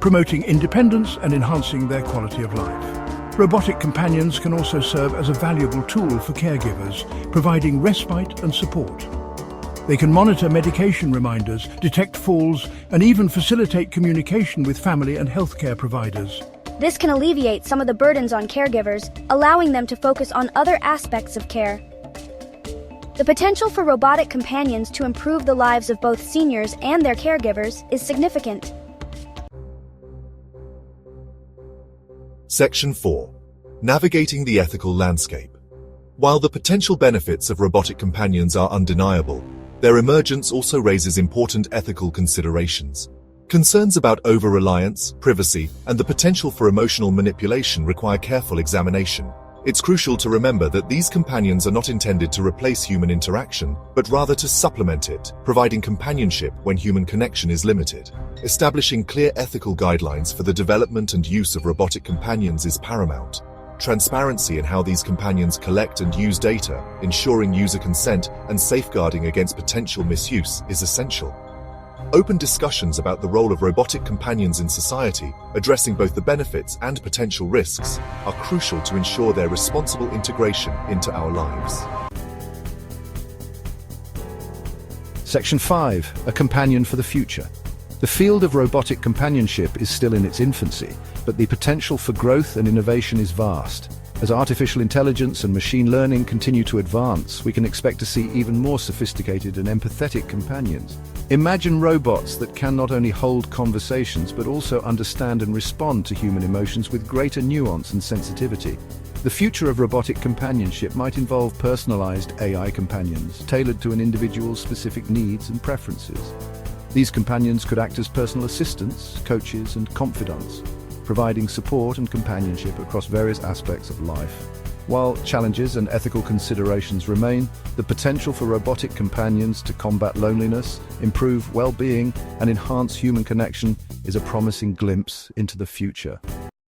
promoting independence and enhancing their quality of life. Robotic companions can also serve as a valuable tool for caregivers, providing respite and support. They can monitor medication reminders, detect falls, and even facilitate communication with family and healthcare providers. This can alleviate some of the burdens on caregivers, allowing them to focus on other aspects of care. The potential for robotic companions to improve the lives of both seniors and their caregivers is significant. Section 4. Navigating the ethical landscape. While the potential benefits of robotic companions are undeniable, their emergence also raises important ethical considerations. Concerns about over-reliance, privacy, and the potential for emotional manipulation require careful examination. It's crucial to remember that these companions are not intended to replace human interaction, but rather to supplement it, providing companionship when human connection is limited. Establishing clear ethical guidelines for the development and use of robotic companions is paramount. Transparency in how these companions collect and use data, ensuring user consent and safeguarding against potential misuse is essential. Open discussions about the role of robotic companions in society, addressing both the benefits and potential risks, are crucial to ensure their responsible integration into our lives. Section 5. A companion for the future. The field of robotic companionship is still in its infancy, but the potential for growth and innovation is vast. As artificial intelligence and machine learning continue to advance, we can expect to see even more sophisticated and empathetic companions. Imagine robots that can not only hold conversations but also understand and respond to human emotions with greater nuance and sensitivity. The future of robotic companionship might involve personalized AI companions, tailored to an individual's specific needs and preferences. These companions could act as personal assistants, coaches, and confidants, providing support and companionship across various aspects of life. While challenges and ethical considerations remain, the potential for robotic companions to combat loneliness, improve well-being, and enhance human connection is a promising glimpse into the future.